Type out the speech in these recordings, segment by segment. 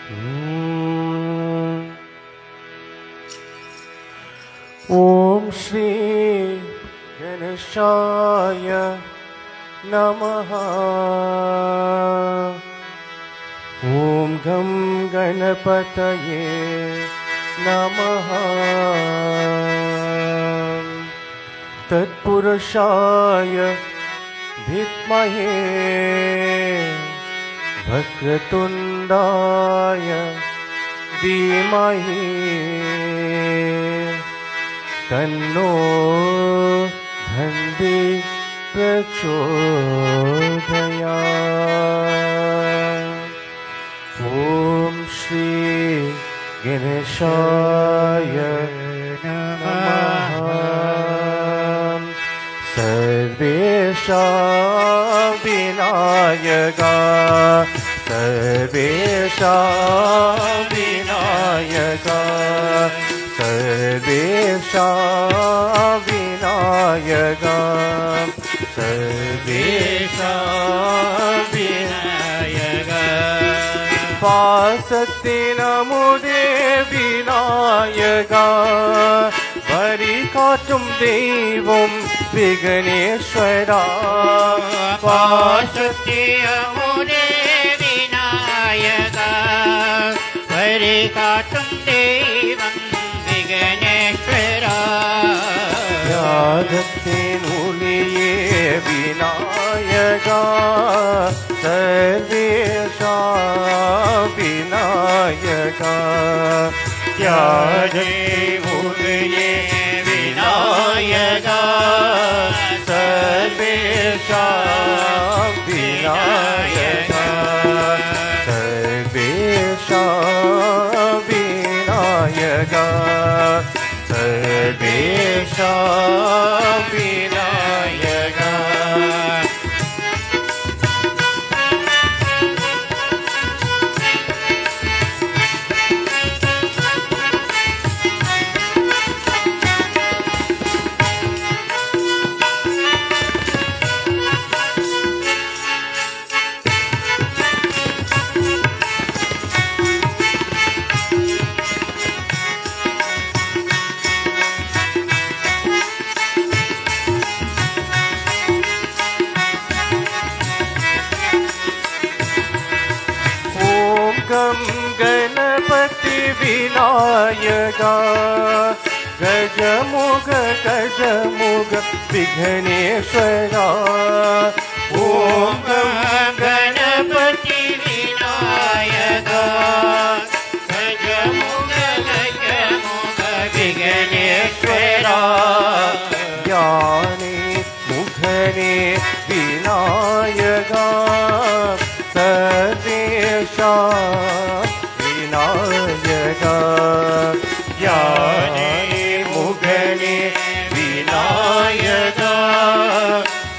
ओम श्री गणेशाय नमः। ओम गं गणपतये नमः। तत्पुरुषाय विद्महे वक्रतुण्डाय धीमहि तन्नो धन्वी प्रचोदयात्। ओम श्री गणेशाय नमः। सर्वेषां विनायका सर्वेषां विनायका सर्वेषां विनायका सर्वेषां विनायका। वासते नमुदे विनायका वरिकाट्टुम देवं विघ्नेश्वरा। वासते नमुदे विनायका वरिकाट्टुम देवं विघ्नेश्वरा। यादते नुलिये विनायका सर्वेषां विनायका। यादते नुलिये विनायका सर्वेषां विनायका सर्वेषां विनायका सर्वेषां विनायका। गं गणपति विनायका गजमुख गजमुख विघ्नेश्वरा। ओम गं गणपति विनायका गजमुख गजमुख विघ्नेश्वरा। ज्ञाने मुखने विनायका सर्वेषां विनायका। ज्ञाने मुखने विनायका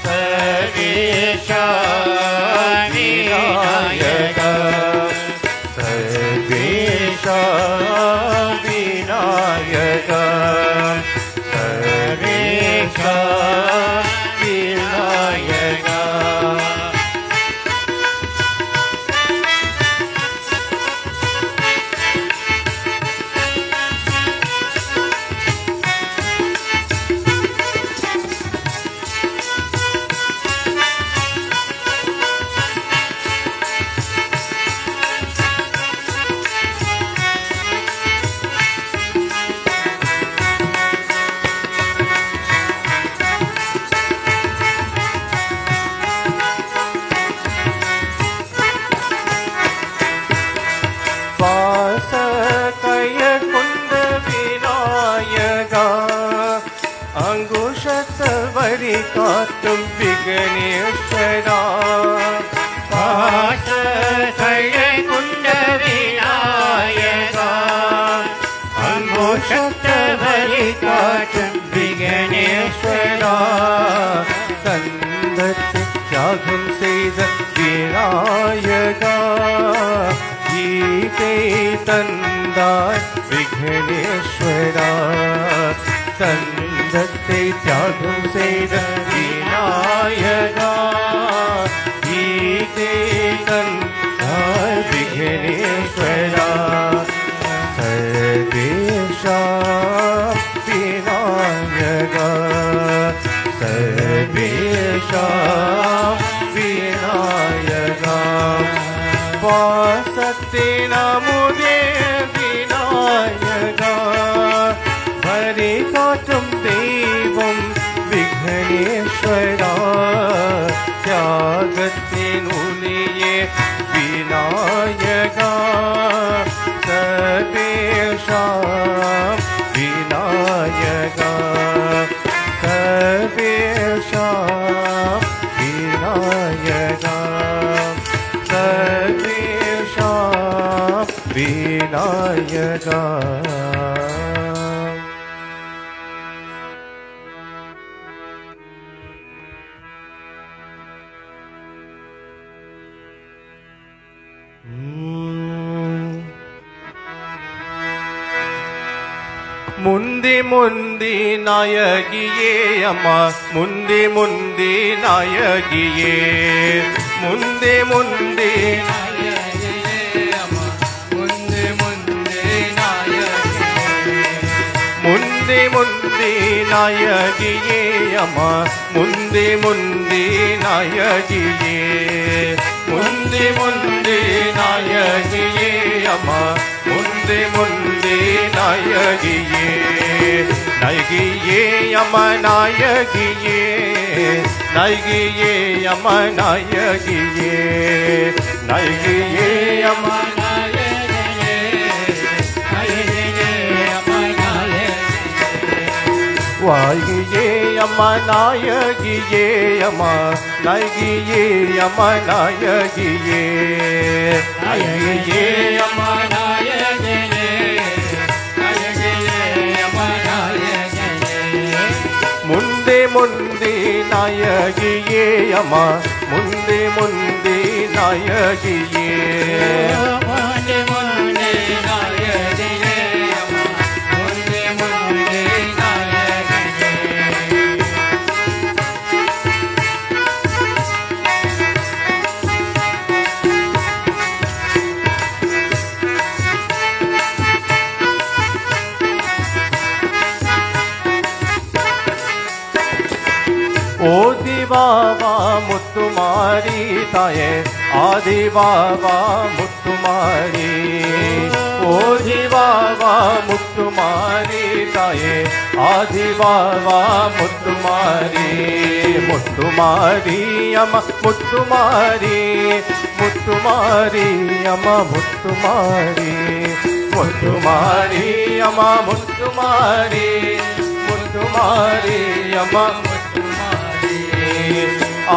सर्वेषां विनायका सर्वेषां विनायका सर्वेषां विनायका। वासकयकुण्ड विनायका अंगुशतवरिकाट्टुम विघ्नेश्वरा। वासकयकुण्ड विनायका अंगुशतवरिकाट्टुम विघ्नेश्वरा। தந்தத்தை தியாகம் செய்த விநாயகா கீதை தந்தாய் விக்னேஸ்வரா. தந்தத்தை தியாகம் செய்த விநாயகா கீதை தந்தாய் விக்னேஸ்வரா. வாசத்தின் அமுதே விநாயகா வரி காட்டும் தெய்வம் விக்னேஸ்வரா தியாகத்தின் ஒளியே விநாயகா சர்வேஷாம் விநாயகா சர்வேஷாம் விநாயகா சர்வேஷாம் விநாயகா முந்தி முந்தி நாயகியே அம்மா முந்தி முந்தி நாயகியே முந்தி முந்தி முந்தி முந்தி நாயகியே அம்மா முந்தி முந்தி நாயகியே முந்தி முந்தி நாயகியே அம்மா முந்தி முந்தி நாயகியே நாயகியே அம்மா நாயகியே நாயகியே அம்மா நாயகியே நாயகியே அம்மா வாயியே அம்மா நாயகியே அம்மா நாயகியே அம்மா நாயகியே நாயகியே அம்மா முந்தி முந்தி நாயகியே அம்மா முந்தி முந்தி நாயகியே ஓதி வாவா முத்துமாரி தாயே ஆதி வாவா முத்துமாரி ஓதி வாவா முத்துமாரி தாயே ஆதி வாவா முத்துமாரி முத்துமாரி அம்மா முத்துமாரி முத்துமாரி அம்மா முத்துமாரி முத்துமாரி அம்மா முத்துமாரி முத்துமாரி அம்மா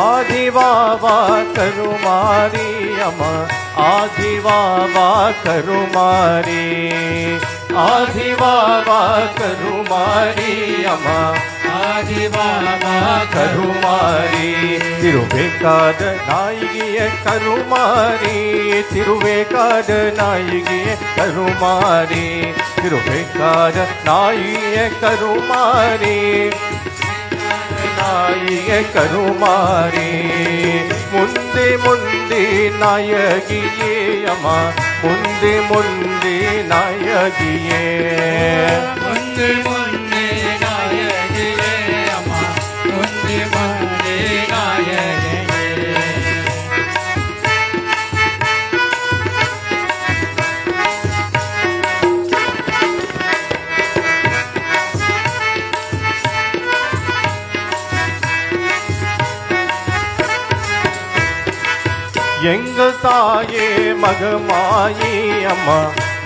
ஆதி வாவா கருமாரி அம்மா ஆதி வாவா கருமாரி ஆதி வாவா கருமாரி அம்மா ஆதி வாவா கருமாரி திருவேக்காத நாயகிய கருமாரி திருவேக்காத நாயகிய கருமாரி திருவேக்காத நாயகிய கருமாரி நாயகிய கருமாரி முந்தி முந்தி நாயகியே அம்மா முந்தி முந்தி நாயகியே முந்தி முந்தி நாயகியே அம்மா முந்தி முந்தி நாயகியே எங்கள் தாயே மகமாயி அம்மா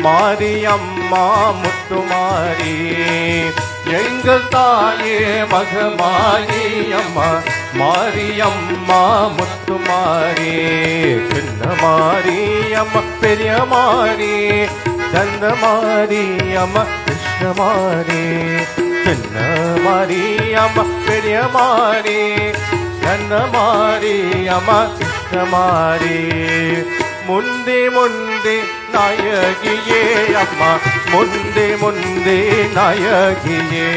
மாரியம்மா முத்துமாரி எங்கள் தாயே மகமாயி அம்மா மாரியம்மா முத்துமாரி சின்ன மாரியம்மா பெரிய மாரி சந்த மாரியம்மா கிருஷ்ண மாரி சின்ன மாரியம்மா பெரிய மாரி சந்த மாரியம்மா மாரி முந்தி முந்தி நாயகியே அம்மா முந்தி முந்தி நாயகியே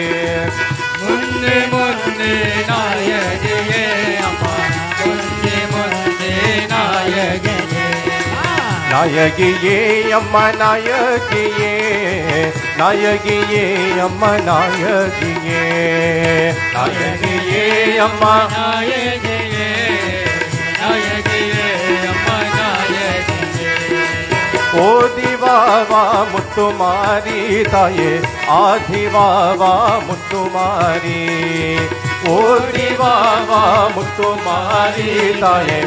முந்தி முந்தி நாயகியே அம்மா முந்தி முந்தி நாயகியே நாயகியே அம்மா நாயகியே நாயகியே அம்மா நாயகியே நாயகியே அம்மா நாயகியே நாயகியே அம்மா நாயகியே வா முத்துமாரி தாயே ஆதி வா முத்துமாரி ஓடி வா முத்துமாரி தாயே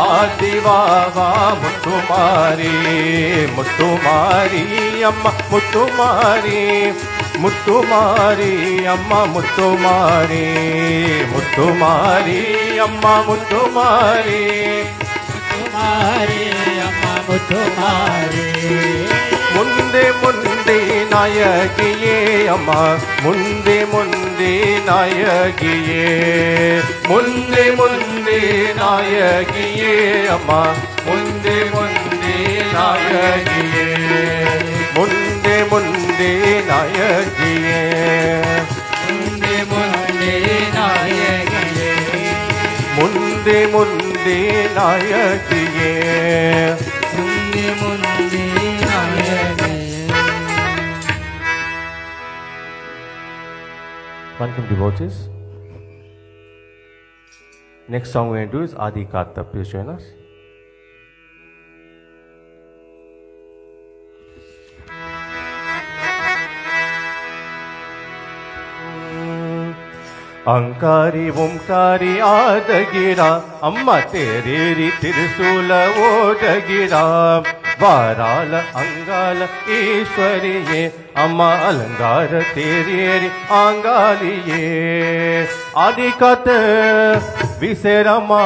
ஆதி வா முத்துமாரி முத்துமாரி அம்மா முத்துமாரி முத்துமாரி அம்மா முத்துமாரி முத்துமாரி அம்மா முத்துமாரி முத்துமாரி அம்மா முத்துமாரி முந்தே முந்தே நாயகியே அம்மா முந்தே முந்தே நாயகியே முந்தே முந்தே நாயகியே அம்மா முந்தே முந்தே நாயகியே முந்தே முந்தே நாயகியே முந்தே முந்தே நாயகியே முந்தே முந்தே நாயகியே முந்தே முந்தே நாயகியே. Welcome devotees. Next song we're going to do is Adi Karta. Please join us. अंकारी Omkari आदगिरा अम्मा तेरेरी त्रिशूल ओडगिरा वाराल अंगाल ईश्वरिये अम्मा अलंगार तेरेरी आंगालिये आदिकत विसेरमा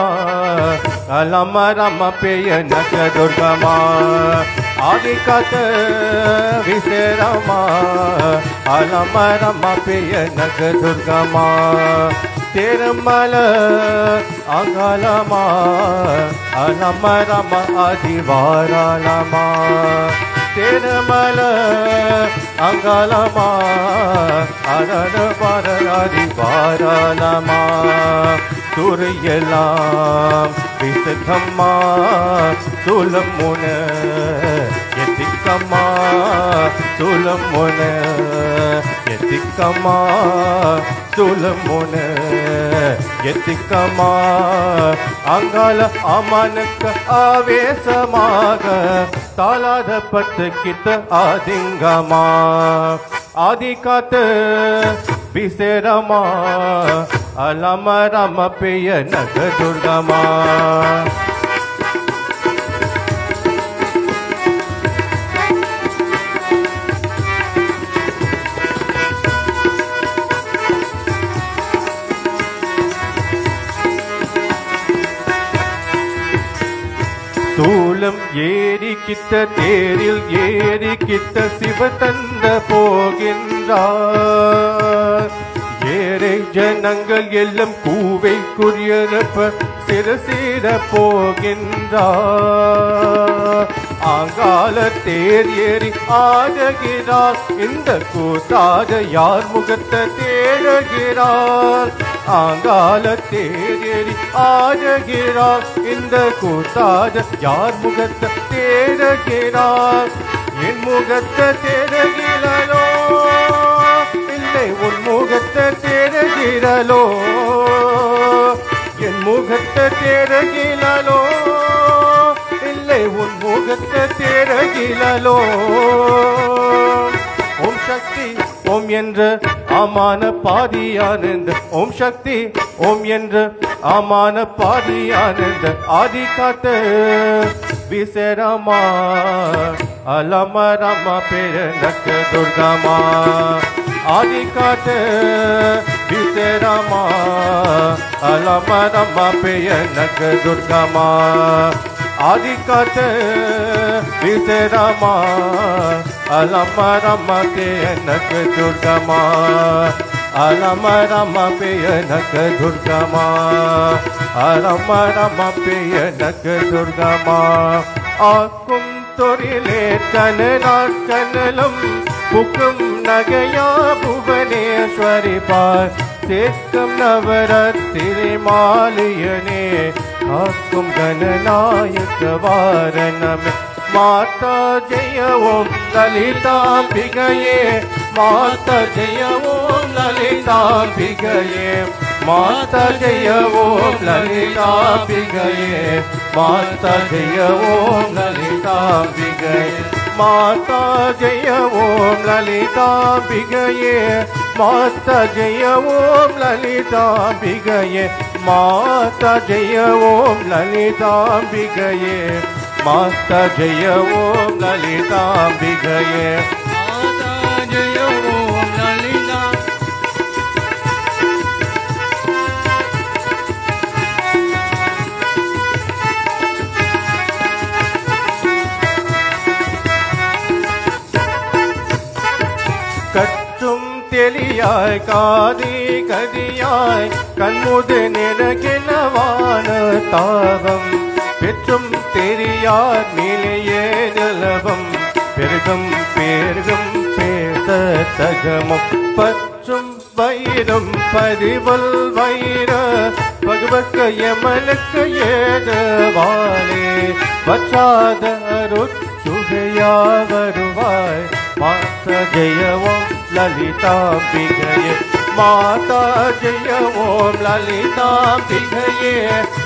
अलम रम पेय नक दुर्गमा आदिकत विसेरमा अलम रम पेय नक दुर्गमा तिरुमल अंगलमा अलम रम आदिवारालमा तिरुमल अंगलमा अरण वर आदिवारालमा सूर्यलाम विसधम्मा सुलमुन यतिकमा सुलमुन यतिकमा सुलमुन यतिकमा अंगल अमनक आवेशमाग तालाद पत्कित आदिंगमा आदिकत विसेरमा अलम रम पेय नग दुर्गमा சூலம் ஏறி கிட்ட தேரில் ஏறி கிட்ட சிவதந்த போகின்றார் ஏழை ஜனங்கள் எல்லாம் கூவை குறியரப்ப சிறசிற போகின்றார் ஆங்கால தேர் ஏறி ஆடுகிறார் இந்த கூத்தாட யார் முகத்தை தேடுகிறார் ஆங்கால தேர் ஏறி ஆடுகிறார் இந்த கூத்தாட யார் முகத்தை தேடுகிறார் என் முகத்தை தேடுகிறாரோ இல்லை உன் முகத்தை தேடுகிறாளோ என் முகத்தை தேடுகிறாளோ இல்லை உன் முகத்தை தேடுகிறாளோ ஓம் சக்தி ஓம் என்ற ஆமான பாதியானந்த ஓம் சக்தி ஓம் என்ற ஆமான பாதியானந்த ஆதி காத்த விசரமா अलम रम पेर नक दुर्गमा आदिकात विसेरमा अलम रम पेय नक दुर्गमा आदिकात विसेरमा अलम रम पेय नक दुर्गमा अलम रम पेय नक दुर्गमा अलम रम पेय नक दुर्गमा आकुम तोरिले कनना कनलम पुकम नगया भुवनेश्वरी पार सेकम नवरत्रि मालयने आकुम गणनायक वारणम माता जय ओम ललितांबिकये माता जय ओम ललितांबिकये माता जय ओम ललितांबिकये माता जय ओम ललितांबिकये மாதா ஜெய ஓம் லலிதாம்பிகையே மாதா ஜெய ஓம் லலிதாம்பிகையே மாதா ஜெய ஓம் லலிதாம்பிகையே மாதா ஜெய ஓம் லலிதாம்பிகையே மாதா ஜெய ஓம் லலிதா கற்றும் தெளியாய் காதி கதியாய் கண்முது நிலகிலவான தாகம் பெற்றும் தெரியார் நிலையே நிலவம் பெருகும் பேர்கும் பேச தகமும் பற்றும் வைரம் பதிவல் வைர பகவக்க யமனுக்கு ஏதவாலே வச்சாத அருச்சுகையா வருவாய் மாதா ஜெய ஓம் லலிதாம்பிகையே மாதா ஜெய ஓம் லலிதாம்பிகையே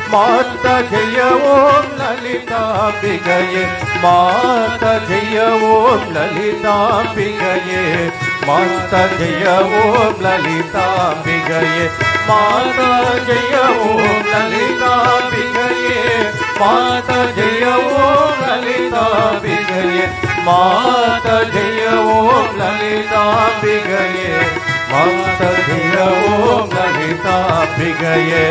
மாதா ஜெய ஓம் லலிதாம்பிகையே மாதா ஜெய ஓம் லலிதாம்பிகையே மாதா ஜெய ஓம் லலிதாம்பிகையே மாதா ஜெய ஓம் லலிதாம்பிகையே மாதா ஜெய ஓம் லலிதாம்பிகையே மாதா ஜெய ஓம் லலிதாம்பிகையே மாதா ஜெய ஓம் லலிதாம்பிகையே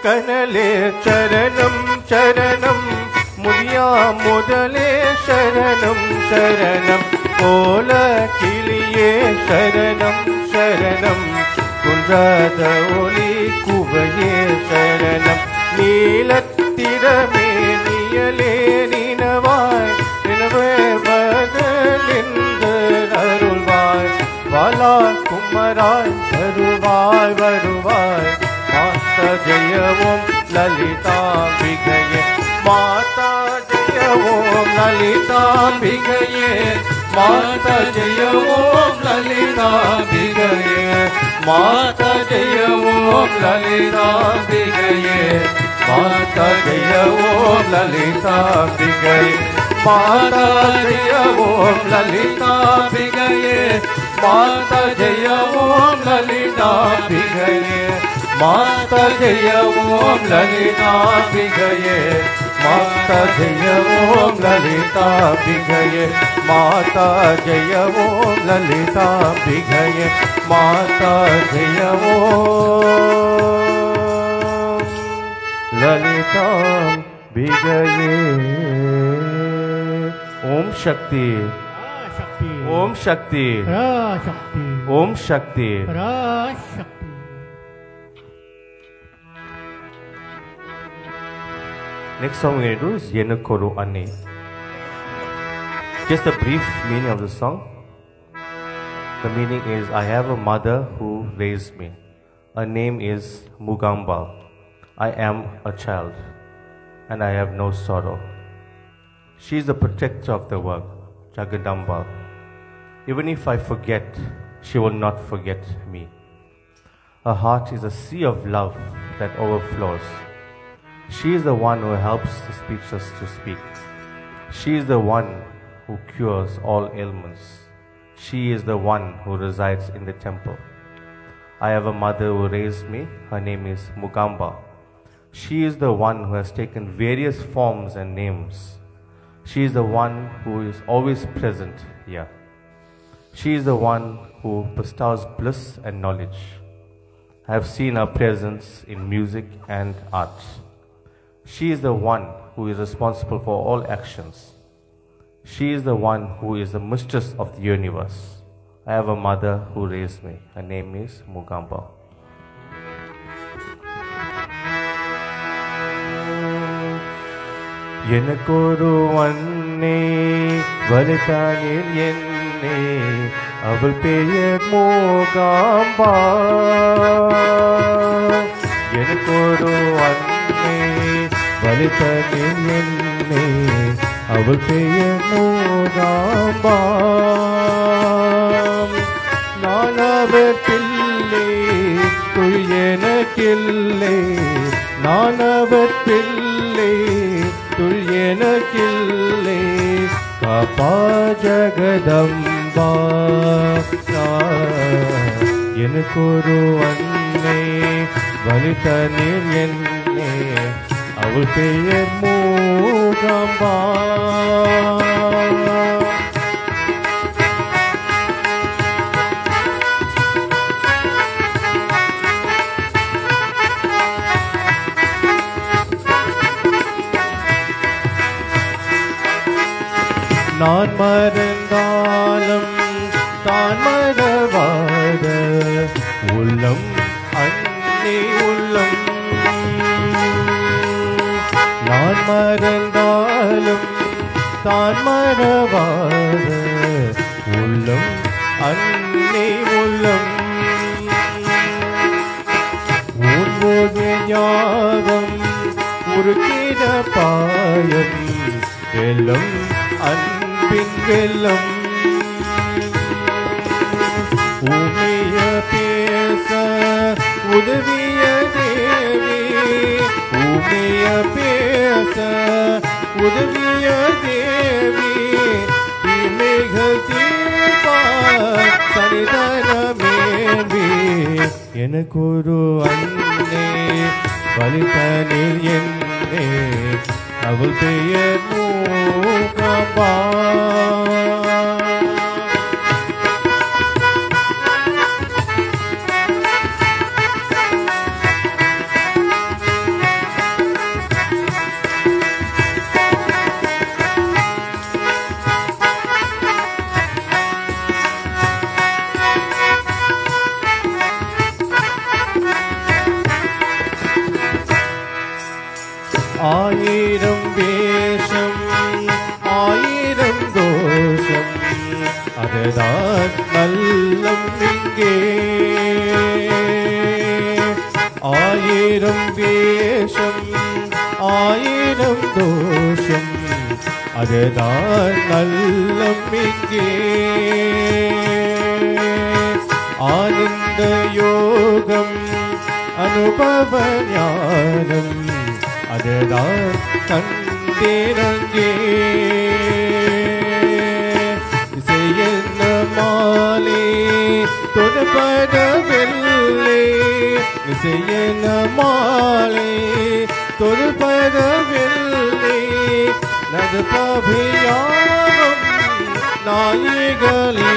கனலே சரணம் சரணம் முதியா முதலே சரணம் சரணம் கோல கிளியே சரணம் சரணம் குன்றாத ஒளி குவையே சரணம் நீலத்திரமே நியலே நினவாய் நினவே பதிலிந்து அருள்வாய் வாலா குமராய் வருவாய் வருவாய் மாதா ஜெய ஓம் லலிதாம்பிகையே மாதா ஜெய ஓம் லலிதாம்பிகையே மாதா ஜெய ஓம் லலிதாம்பிகையே மாதா ஜெய ஓம் லலிதாம்பிகையே மாதா ஜெய ஓம் லலிதாம்பிகையே மாதா ஜெய ஓம் லலிதாம்பிகையே மாதா ஜெய ஓம் லலிதாம்பிகையே மாதா ஜெய ஓம் லலிதாம்பிகையே மாதா ஜெய ஓம் லலிதாம்பிகையே மாதா ஜெய ஓம் லலிதாம்பிகையே மாதா ஜெய ஓம் லலிதாம்பிகையே ஓம் சக்தி ஓம் சக்தி ஓம் சக்தி Next song we're going to do is Yenukoro Anne. Just a brief meaning of the song. The meaning is, I have a mother who raised me. Her name is Mugamba. I am a child and I have no sorrow. She is the protector of the world, Jagadamba. Even if I forget, she will not forget me. Her heart is a sea of love that overflows. She is the one who helps the speechless to speak. She is the one who cures all ailments. She is the one who resides in the temple. I have a mother who raised me. Her name is Mugamba. She is the one who has taken various forms and names. She is the one who is always present here. She is the one who bestows bliss and knowledge. I have seen her presence in music and art. She is the one who is responsible for all actions. She is the one who is the mistress of the universe. I have a mother who raised me. Her name is Mugamba. எனக்கொரு அன்னை வலுத்தானில் என்னே அவள் பெயர் மோகாம்பா எனக்கொரு அன்னை வலுத்தானில் என்னே அவள் பெயர் மூகாம்பாள். நான் அவர் பிள்ளை துள் எனக்கில்லை, நான் அவர் பிள்ளை துள் எனக்கில்லை. காப்பா ஜகதம்பா எனக்கொரு அன்னை வலித்தனில் என்னே, அவள் பெயர் மூகாம்பா. நான் மறந்தாலும் தான் மறவாத உள்ளம் அன்னை உள்ளம். நான் மறந்தாலும் தான் மறவாத உள்ளம் அன்னை உள்ளம். உன்மோக ஞாபம் உருக்கிட பாயம் வெல்லம் அன்பின் வெல்லம். உமைய பேச உதவிய தேவி, உமைய பேச உதவிய தேவி. இமைகள் தீர்ப்பார் சனிதனமேவி, எனக்கொரு அன்னை வலித்தனில் என்னே, அவள் பெயர் மூகாம்பா. ஆயிரம் வேஷம் ஆயிரம் தோஷம், அதுதான் நல்லம் இங்கே. ஆயிரம் வேஷம் ஆயிரம் தோஷம், அதுதான் நல்லம் இங்கே. ஆனந்த யோகம் அனுபவ ஞானம், அதுதான் தந்தேரங்கே. இசையென்ன மாலை தொடுபடவில்லை, இசையென்ன மாலை தொடுபடவில்லை. நடுப்பபியானம் நாயிகளே,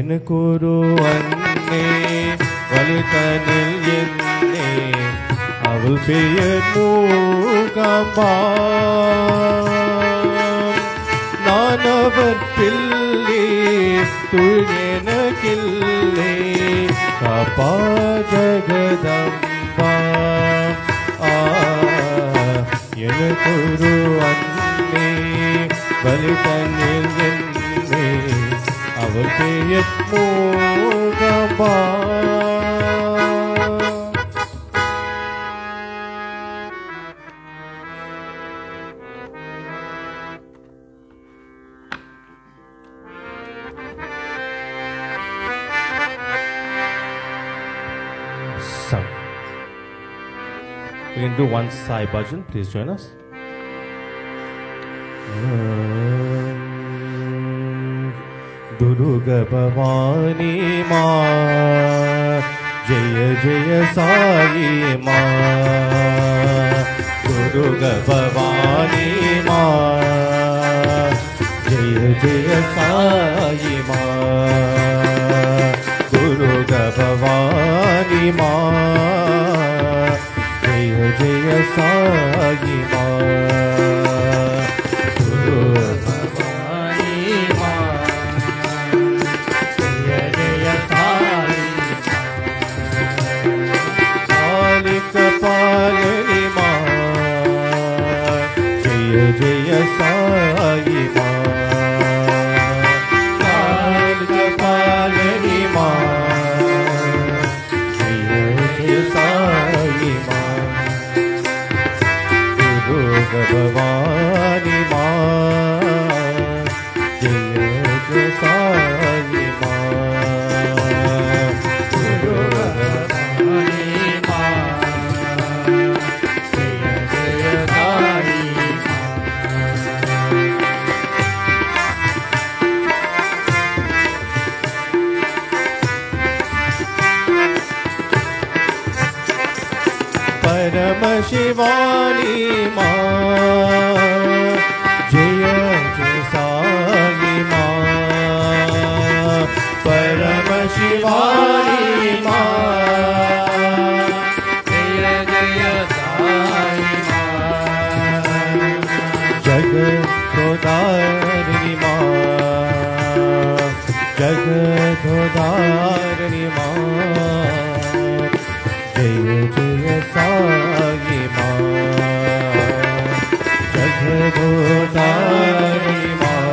எனக்கொரு அன்னை வலித்தனில் என்னே, அவள் பெயர் மூகாம்பா. நான் அவர் பிள்ளை துள் எனக்கில்லை, காப்பா ஜகதம்பா. எனக்கொரு அன்னை வலித்தனில் என்னே, அவள் பெயர் Mookamba. We can do one Sai bhajan. Please join us. Durga Bhavani Ma, Jaya Jaya Sai Ma. Durga Bhavani Ma, Jaya Jaya Sai Ma. Durga Bhavani Ma, Jaya Jaya Sai Ma. Durga Bhavani Ma, Jaya Jaya Sai Ma. Kalika Palani Ma, Jaya Jaya Sai Ma. Kalika Palani Ma, Jaya Jaya Sai Ma. Durga Bhavani Shivani माँ जय जय साई माँ परम शिवानी माँ जय जय साई माँ जगदोधारिणी माँ जगदोधारिणी माँ जय जय साई माँ जगदोधारिणी माँ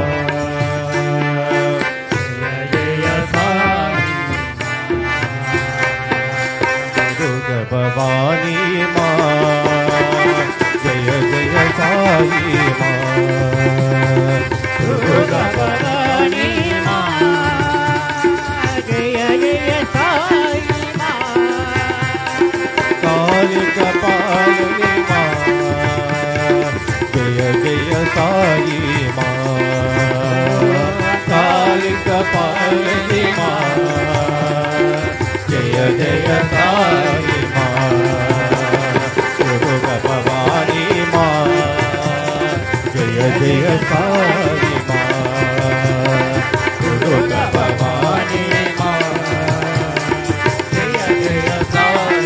जय जय साई दुर्गा भवानी माँ जय जय साई माँ दुर्गा भवानी माँ जय जय साई माँ काली कपालिनी माँ जय जय साई माँ काली कपालिनी माँ जय जय साई माँ दुर्गा भवानी माँ जय जय साई माँ दुर्गा भवानी माँ जय जय साई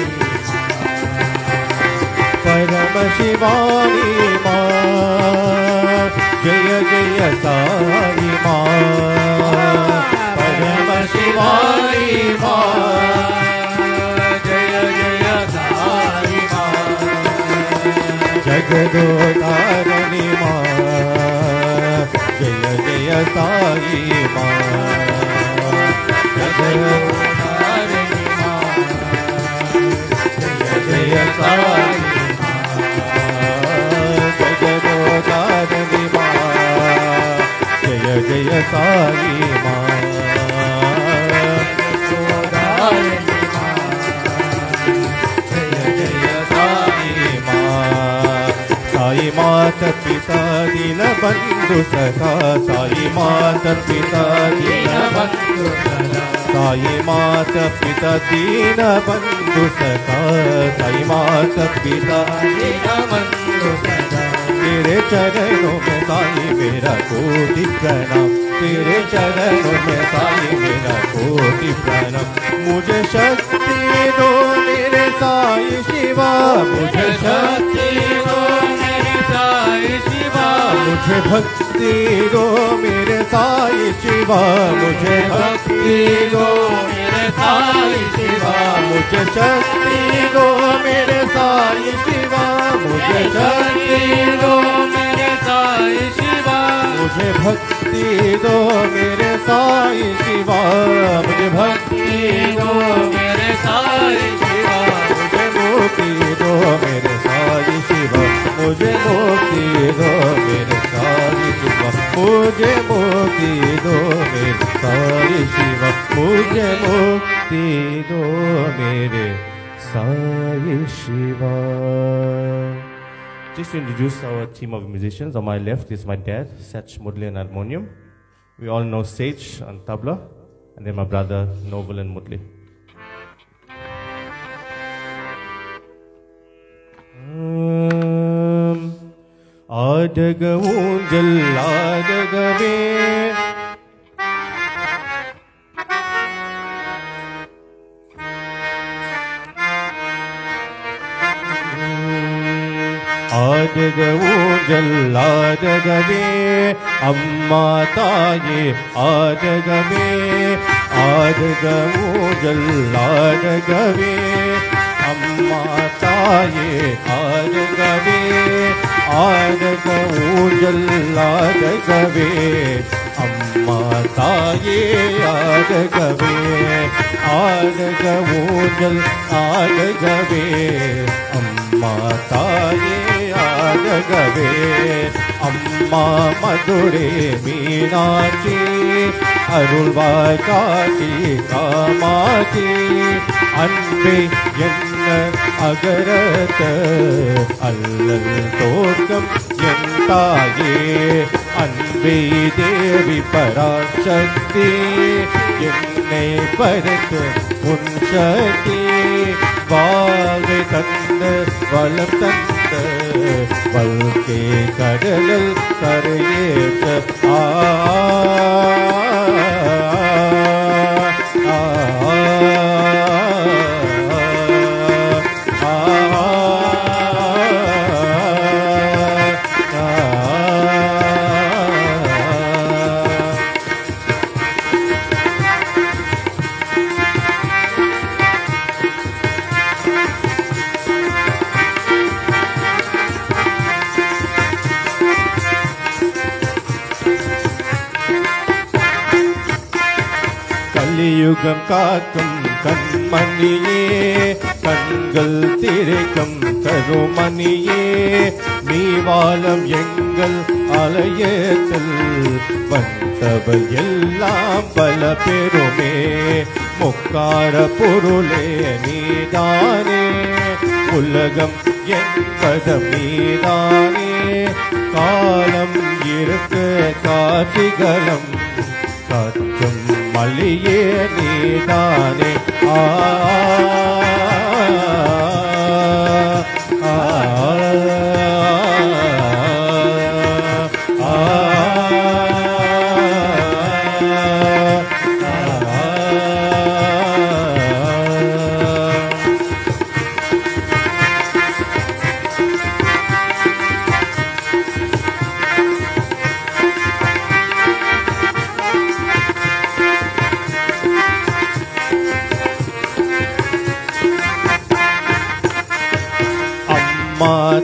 परम शिवानी माँ जय जय साई माँ परम शिवानी माँ जय जय साई माँ जगदोधारिणी माँ जय जय साई माँ जगदोधारिणी माँ जय जय साई जगदोधारिणी माँ जय जय साई माँ जगदोधारिणी माँ जय जय साई माँ साई माता पिता दीन बंधु सखा साई माता पिता दीन बंधु सखा साई माता पिता दीन बंधु सखा साई माता पिता दीन बंधु सखा तेरे चरणों में साई मेरा कोटि प्रणाम तेरे चरणों में साई मेरा कोटि प्रणाम मुझे शक्ति दो मेरे साई शिवा मुझे शक्ति दो मेरे साई शिवा मुझे भक्ति दो मेरे साई शिवा मुझे भक्ति दो मेरे साई शिवा मुझे शक्ति दो मेरे साई शिवा मुझे शक्ति दो मेरे साई शिवा मुझे भक्ति दो मेरे साई शिवा मुझे भक्ति दो मेरे साई शिवा मुझे मुक्ति दो मेरे साई शिवा मुझे मुक्ति दो मेरे साई शिवा मुझे मुक्ति दो मेरे साई शिवा मुझे मुक्ति दो मेरे Sai Shiva. Just to introduce our team of musicians, on my left is my dad, Sach Mudli on harmonium. We all know Sage on tabla, and then my brother Novel and Mudli. Adaga unjal adagave आदगवूंजल आदगवे अम्मा ताये आदगवे आदगवूंजल आदगवे अम्मा ताये आदगवे आदगवूंजल आदगवे अम्मा ताये आदगवे आदगवूंजल आदगवे अम्मा ताये आदगवे अम्मा मधुरे मीनाची अरुள்வாய் காட்டி காமாட்சி அன்பே என்ன அகரத்த அல்லல் தோற்றம் என் தாயே அன்பே தேவி பராசக்தி என்னை பரத்து உன் சக்தி வாழ்வை தந்த வளம் தந்த வல்கே கடலில் கரையேற்ற கலியுகம் காக்கும் கண்மணியே கண்கள் திரைக்கும் கருமணியே நீ வாழும் எங்கள் அலையத்தில் வந்தவர் எல்லாம் பல பெருமே முக்கார பொருளே நீதானே உலகம் என்பதம் நீதானே காலம் இருக்க காட்சிகளும் காற்றும் மல்லியே நீதானே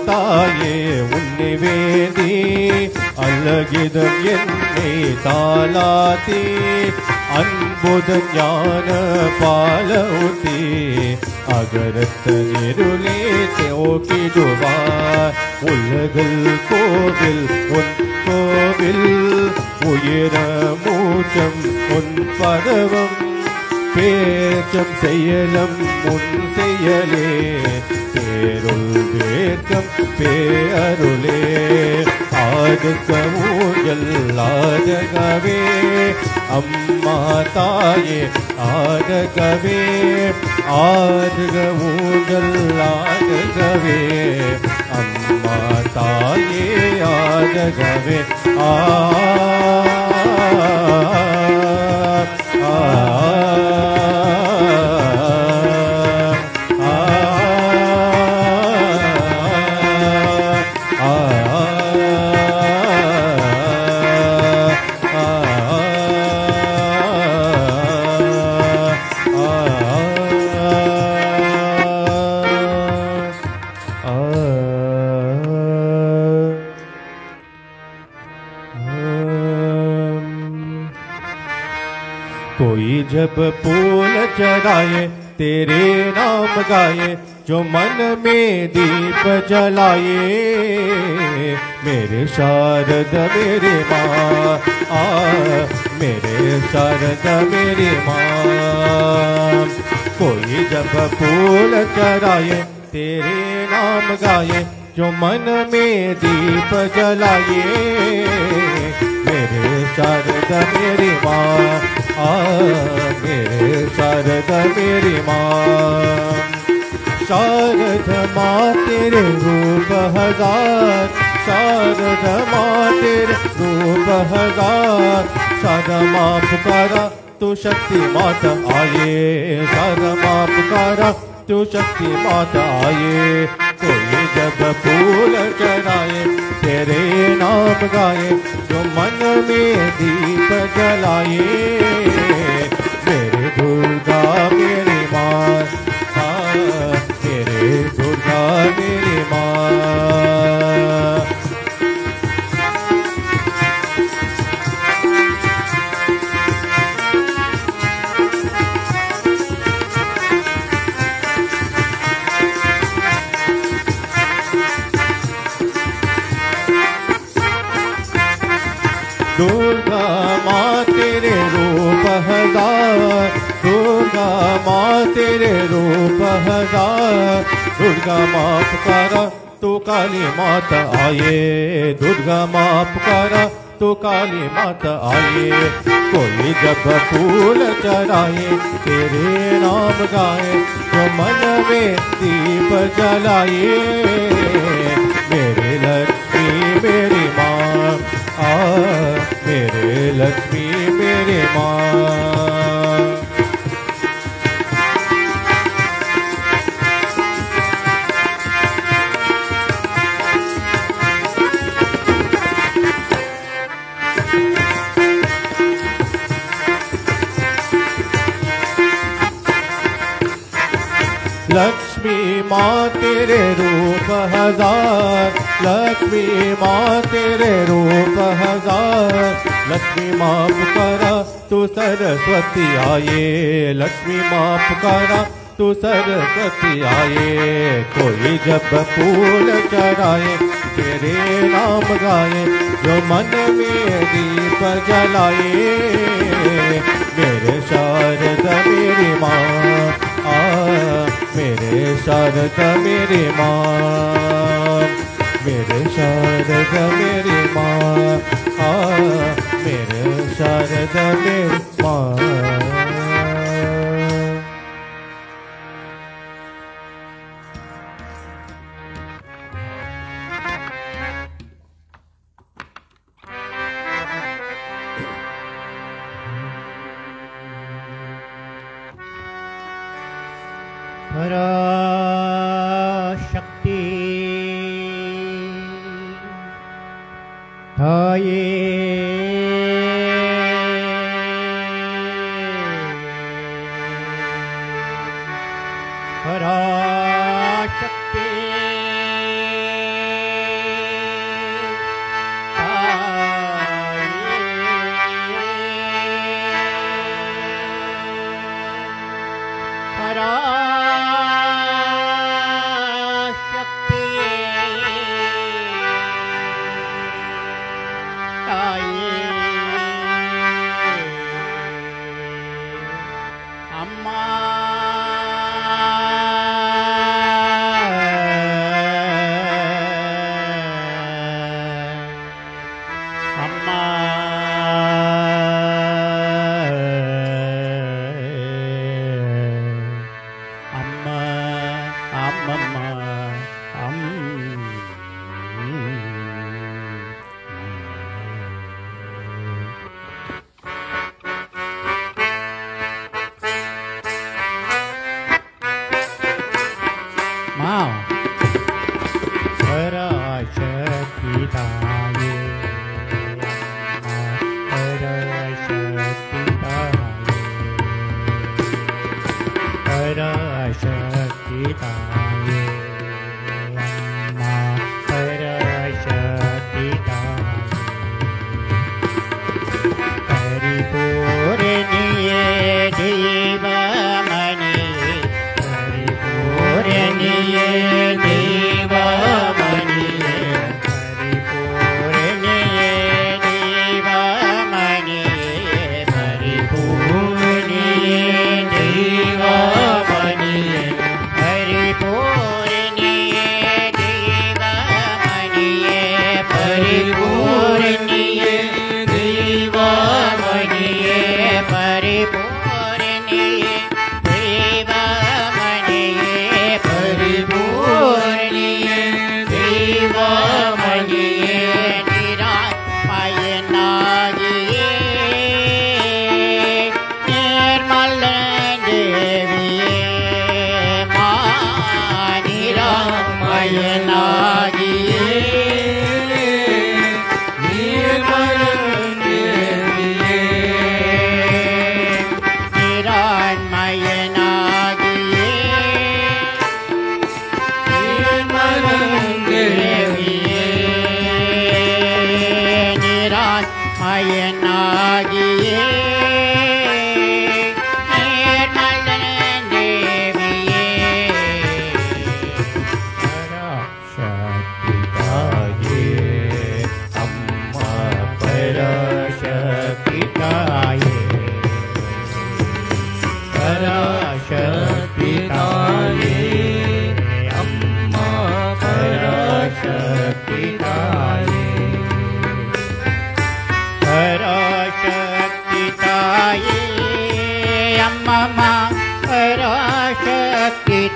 தாயே உன்னை வேண்டி அழகிதம் என்னை தாளாத்தி அன்புதன் ஞான பாலூத்தி அகரத்த நெருளே தேக்கிடுவார் உலகில் கோவில் உன் கோவில் உயர மூச்சம் உன் பதவம் பேச்சம் செயலம் முன் செயலே பேருள் வேக்கம் பேருளே ஆடுக ஊஞ்சல் ஆடகவே அம்மா தாயே ஆடகவே ஆடுக ஊஞ்சல் ஆடகவே அம்மா தாயே ஆடகவே कोई जब फूल चढ़ाए तेरे नाम गाए जो मन में दीप जलाए मेरे शारद मेरी माँ मेरे शारद मेरी माँ कोई जब फूल चढ़ाए तेरे नाम गाए जो मन में दीप जलाए मेरे शारद मेरी माँ मेरे शारद मेरी माँ शारद माँ तेरे रूप हजार शारद माँ तेरे रूप हजार शारदा माँ पुकारा तू शक्ति माता आए शारदा माँ पुकारा तू शक्ति माता आए कोई जब फूल चढ़ाए तेरे नाम गाए जो मन में दीप जलाए मेरे दुर्गा मेरी माँ मेरे दुर्गा मेरी माँ दुर्गा माँ तेरे रूप हजार दुर्गा माँ तेरे रूप हजार दुर्गा माँ पुकारा तू काली माता आए दुर्गा माँ पुकारा तो काली माता आए। कोई जब फूल चढ़ाए तेरे नाम गाए तो मन में दीप जलाए। मेरे लक्ष्मी मेरी माँ मेरे लक्ष्मी मेरे माँ। लक्ष्मी माँ तेरे रूप हजार, लक्ष्मी माँ तेरे रूप हजार। लक्ष्मी माँ पुकारा तू सरस्वती आए, लक्ष्मी माँ पुकारा तू सरस्वती आए। कोई जब फूल चढ़ाए तेरे नाम गाए जो मन में दीप जलाए। मेरे शारद मेरी माँ मेरे शारद मेरी माँ, मेरे शारद मेरी माँ मेरे शारद मेरी माँ। पराशक्ति थाये पराशक्ति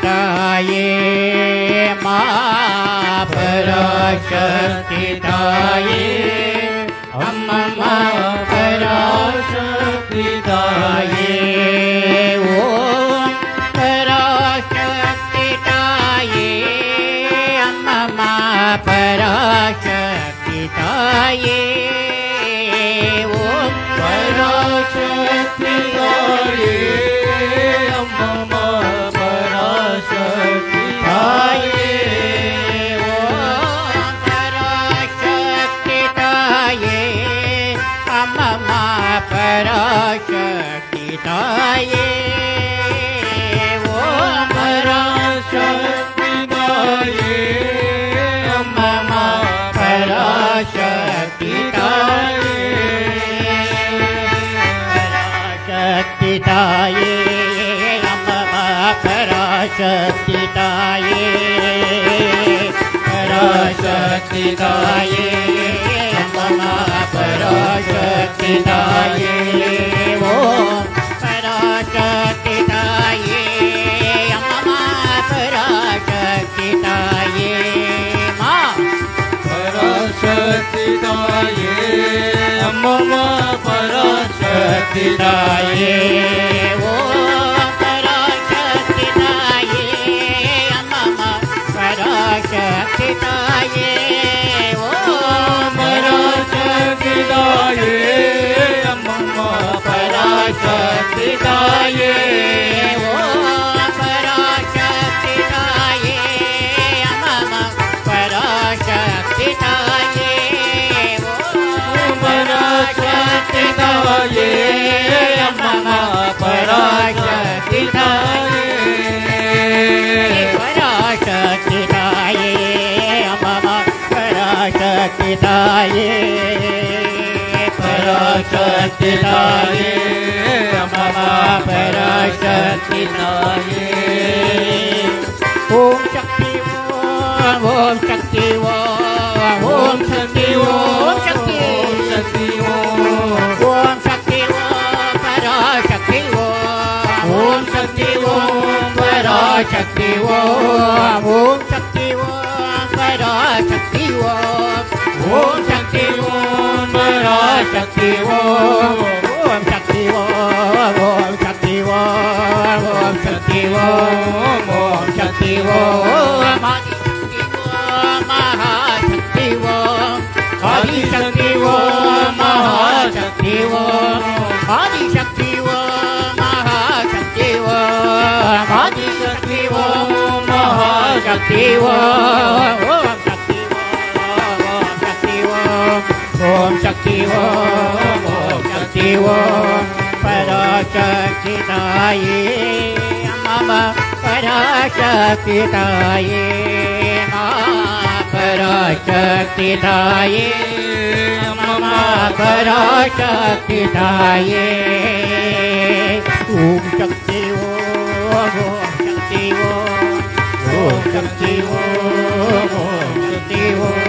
ताये माँ पराशक्ति ताये अम्मा पराशक्ति ताये ओम पराशक्ति ताये अम्मा पराशक्ति ताये ओम पराशक्ति ताये अम्मा पराशक्ति ताये ओम पराशक्ति ताये अम्मा पराशक्ति ताये ओम पराशक्ति ताये अम्मा पराशक्ति ताये पराशक्ति ताये अम्मा पराशक्ति ताये पराशक्ति ताये अम्मा पराशक्ति ताये ओम पराशक्ति ताये अम्मा पराशक्ति ताये माँ पराशक्ति ताये अम्मा पराशक्ति ताये ओम पराशक्ति ताये अम्मा पराशक्ति ताये ओम पराशक्ति ताये अम्मा पराशक्ति ताये ओम पराशक्ति ताये अम्मा पराशक्ति ताये ओम पराशक्ति ताये अम्मा पराशक्ति ताये पराशक्ति ताये अम्मा पराशक्ति ताये पराशक्ति ताये अम्मा पराशक्ति ताये ओम शक्ति ओम शक्ति ओम शक्ति ओम शक्ति ओम शक्ति ओम शक्ति ओम पराशक्ति ओम शक्ति ओम पराशक्ति ओम शक्ति ओम पराशक्ति ओम शक्ति ओम पराशक्ति ओम शक्ति ओम शक्ति ओम शक्ति ओम शक्ति ओम महाशक्ति ओम आदिशक्ति ओम महाशक्ति ओम आदिशक्ति ओम महाशक्ति ओम आदिशक्ति ओम महाशक्ति ओम ओम शक्ति ओम शक्ति ओम पराशक्ति ताये अम्मा पराशक्ति ताये माँ पराशक्ति ताये अम्मा पराशक्ति ताये ओम शक्ति ओम शक्ति ओम शक्ति ओम शक्ति ओम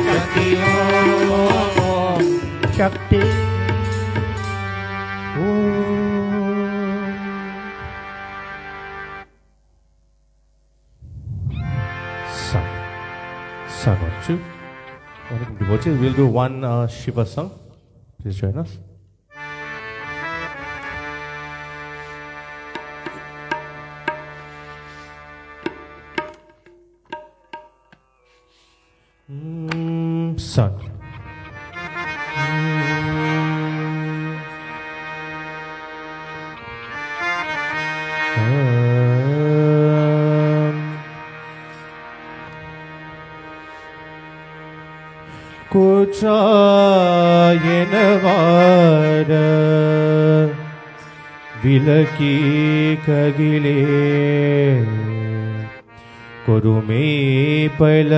शक्ति ओम शक्ति Son or two. Devotees, we'll do one Shiva song. Please join us. Son. குற்றாயனவார விலக்கி ககிலே கொடுமே பல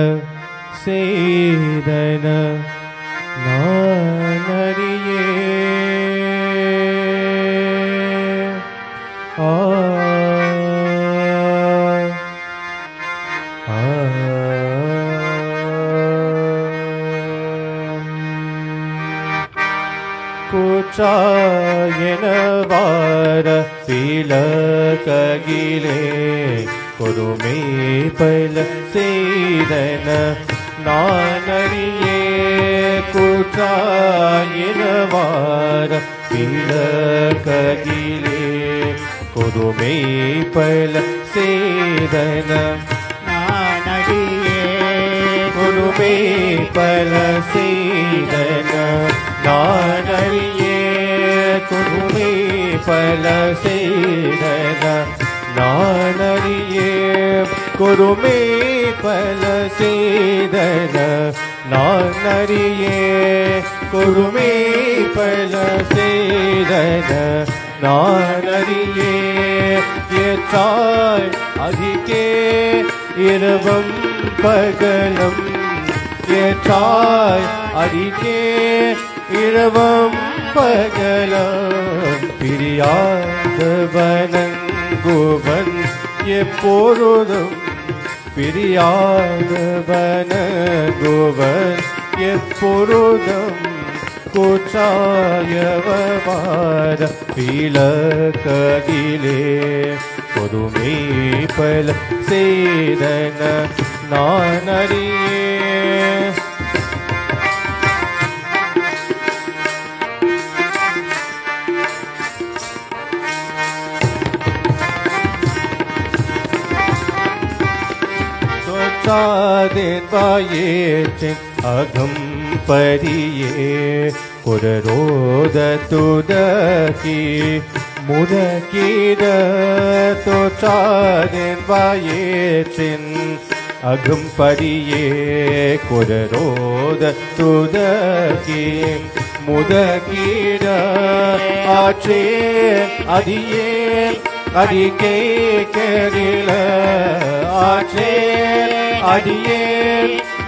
செய்தன நானறியே ஆ எனவார பிளககிலே கொடுமை பல செய்தன நான் அறியே குற்றாயினவார பிளககிலே கொடுமை பல செய்தன நான் அறியே கொடுமை பல செய்தன நான் அறியே கொடுமை பல செய்தன நான் அறியே கொடுமை பல செய்தன நான் அறியே கொடுமை பல செய்தன நான் அறியே ஏற்றாய் அதிகே இரவும் பகலும் ஏற்றாய் அதிகே இரவும் பகலும் பிரியாதவனங்குவன் எப்பொழுதும் பிரியாதவனங்குவன் எப்பொழுதும் குற்றாயவமார பிளககிலே கொடுமை பல செய்தன நான் அறியே தொற்றாதேன் வாயேற்றின் அகம் परिये कुररोद तुदकी मुदकीद तो चादेन वाये चिन अगम परिये कुररोद तुदकी मुदकीद आचे अधिये अधिके करिल आचे अधिये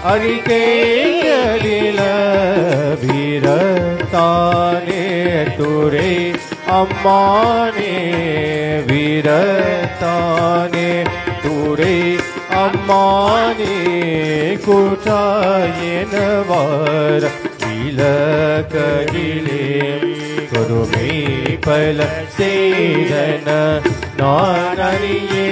अरिकेलिल वीरताने तुरे अम्माने वीरताने तुरे अम्माने कुटायनवार विलकगिले कुरुमे पल सेदन नानरिये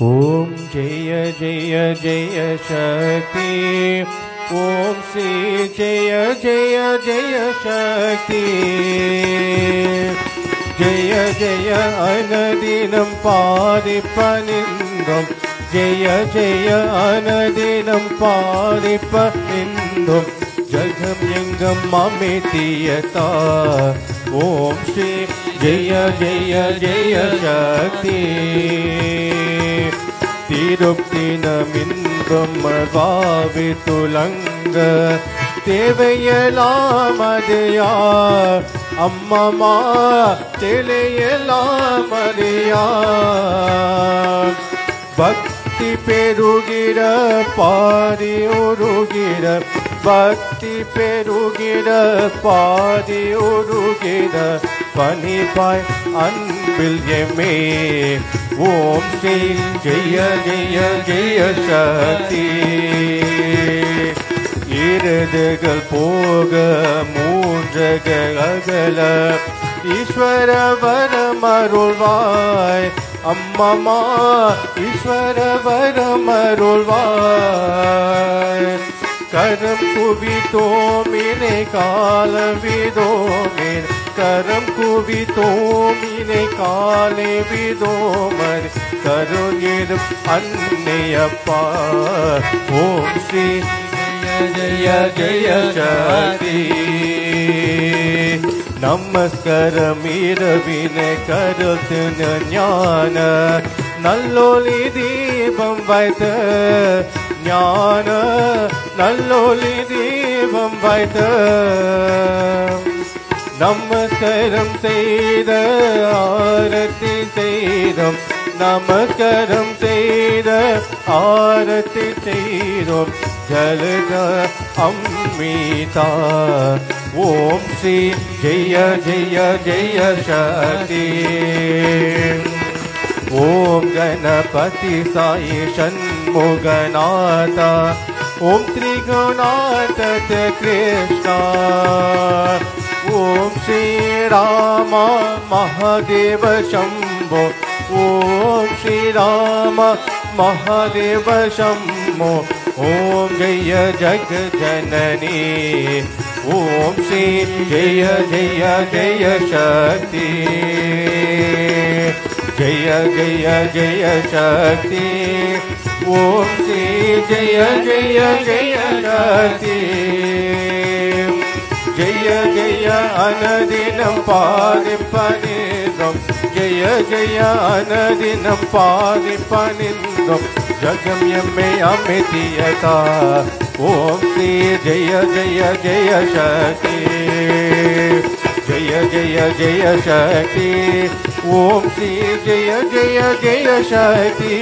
ओम जय जय जय शक्ति ओम श्री जय जय जय शक्ति जय जय अनदिनं पादिपनिन्दं ஜெய ஜெய அனதினம் பாதிப்பென்றும் ஜகம் எங்கும் அமைதியதா ஓம் ஸ்ரீ ஜெய ஜெய ஜெய சக்தி திருப்தினமின்றும் வாவி துலங்க தேவையெல்லாம் அதையா அம்மம்மா தெளியெல்லாம் அதையா பக்தி பெருகிற பாதி உருகிற பக்தி பெருகிற பாதி உருகிற பனிபாய் அன்பில் எமே ஓம் ஸ்ரீ ஜெய ஜெய ஜெய சக்தி இருதுகள் போக மூன்றக அகல ஈஸ்வர வரமருள்வாய் அம்மம்மா ஈஸ்வர வரமருள்வாய் கரம் குவித்தோமினை காலவிதோமின் கரம் குவித்தோமினை காலை விதோமர் கருகிரும் அன்னையப்பா ஓம் ஸ்ரீ ஜெய ஜெய சக்தி நமஸ்காரம் இரவின கருத்தின ஞான நல்லொலி தீபம் வைத்த ஞான நல்லொலி தீபம் வைத்த நமஸ்காரம் செய்த ஆரத்தி செய்தோம் நமஸ்காரம் செய்த ஆரத்தி செய்தோம் ஜலத அம்மிதா ஓம் ஸ்ரீ ஜெய ஜெய ஜெய சக்தி ஓம் கணபதி சாயி ஷண்முகநாத ஓம் திரிகுணாத கிருஷ்ணா ஓம் ஸ்ரீ ராம மகாதேவ சம்போ ஓம் ஸ்ரீ ராம மகாதேவ சம்போ ஓம் ஜெய ஜக ஜனனி ஓம் ஸ்ரீ ஜெய ஜெய ஜெய சக்தி ஜெய ஜெய ஜெய சக்தி ஓம் ஸ்ரீ ஜெய ஜெய ஜெய சக்தி ஜெய ஜெய அனதினம் பாதிப்பனின்றும் ஜெய ஜெய அனதினம் பாதிப்பனின்றும் ஜகம் எம்மை அமைதியதா ஓம் ஸ்ரீ ஜெய ஜெய ஜெய சக்தி ஜெய ஜெய ஜெய சக்தி ஓம் ஸ்ரீ ஜெய ஜெய ஜெய சக்தி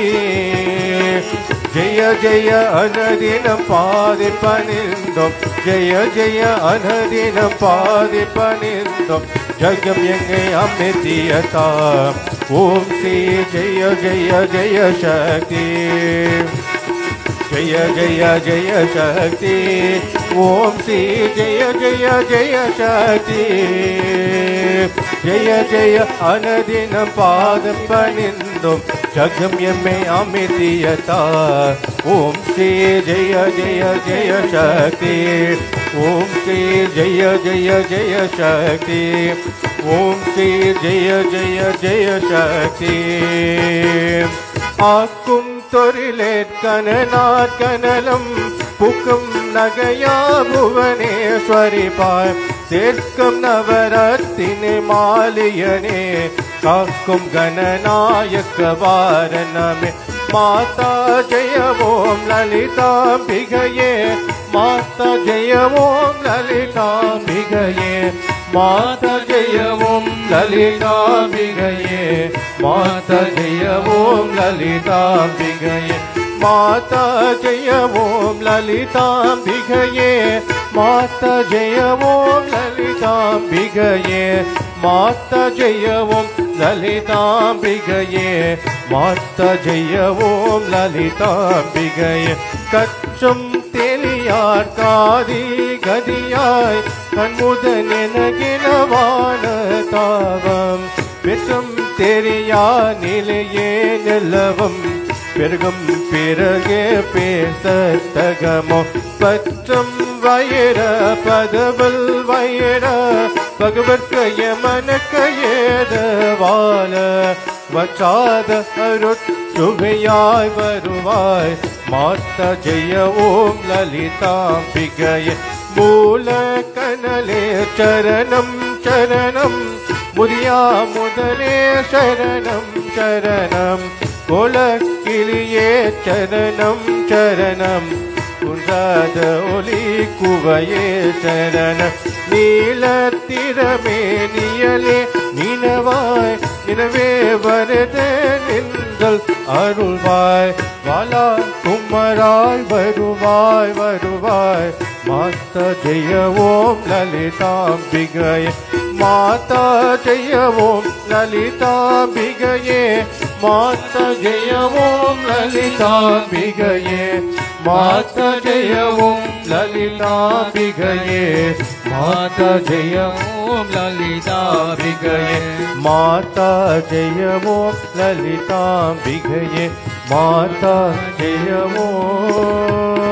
ஜெய ஜெய அனதினம் பாதிப்பனின்றும் ஜெய ஜெய அனதினம் பாதிப்பனின்றும் ஜகம் எங்கை அமைதியதா ஓம் ஸ்ரீ ஜெய ஜெய ஜெய சக்தி ஜெய ஜெய ஜெய சக்தி ஓம் ஸ்ரீ ஜெய ஜெய ஜெய சக்தி ஜெய ஜெய அனதினம் பாதப்பணிந்தும் ஜகம் எம்மை அமைதியதா ஓம் ஸ்ரீ ஜெய ஜெய ஜெய சக்தி ஓம் ஸ்ரீ ஜெய ஜெய ஜெய சக்தி ஓம் ஸ்ரீ ஜெய ஜெய ஜெய சக்தி ஆக்கும் தொழிலேற்கனார் கனலம் புக்கும் நகையா புவனேஸ்வரி பாய் சேர்க்கும் நவரத்தினே மாலியனே காக்கும் கணநாயக்க வாரணமே மாதா ஜெய ஓம் லலிதாம்பிகையே மாதா ஜெய ஓம் லலிதாம்பிகையே மாதா ஜெய ஓம் லலிதாம்பிகையே மாதா ஜெய ஓம் லலிதாம்பிகையே மாதா ஜெய ஓம் லலிதாம்பிகையே மாதா ஜெய ஓம் லலிதாம்பிகையே மாதா ஜெய ஓம் லலிதாம்பிகையே மாதா ஜெய ஓம் லலிதாம்பிகையே கற்றும் தெளியார் காதி கதியாய் கண்முதன் எனகினவான தாவம் பெற்றும் தெரியா நிலையே நிலவும் பெருகும் பிறகே பேசத்தகமோ பற்றும் வயிற பதவல் வயிற பகவற்க யமனுக்க ஏத வாழ வற்றாத அருட்சுவையாய் வருவாய் மாதா ஜெய ஓம் லலிதாம்பிகையே மூல கனலே சரணம் சரணம் முதியா முதலே சரணம் சரணம் கோலக்கிளியே சரணம் சரணம் குன்றாத ஒலி குவையே சரணம் நீலத்திரமே நியலே நினவாய் நினவே வருத நின்றல் அருள்வாய் வாலா குமராய் வருவாய் வருவாய் மாதா ஜெய ஓம் லலிதாம்பிகையே மாதா ஜெய ஓம் லலிதாம்பிகையே மாதா ஜெய ஓம் லலிதாம்பிகையே மாதா ஜெய ஓம் லலிதாம்பிகையே மாதா ஜெய ஓம் லலிதாம்பிகையே மாதா ஜெய ஓம் லலிதாம்பிகையே மாதா ஜெய ஓம்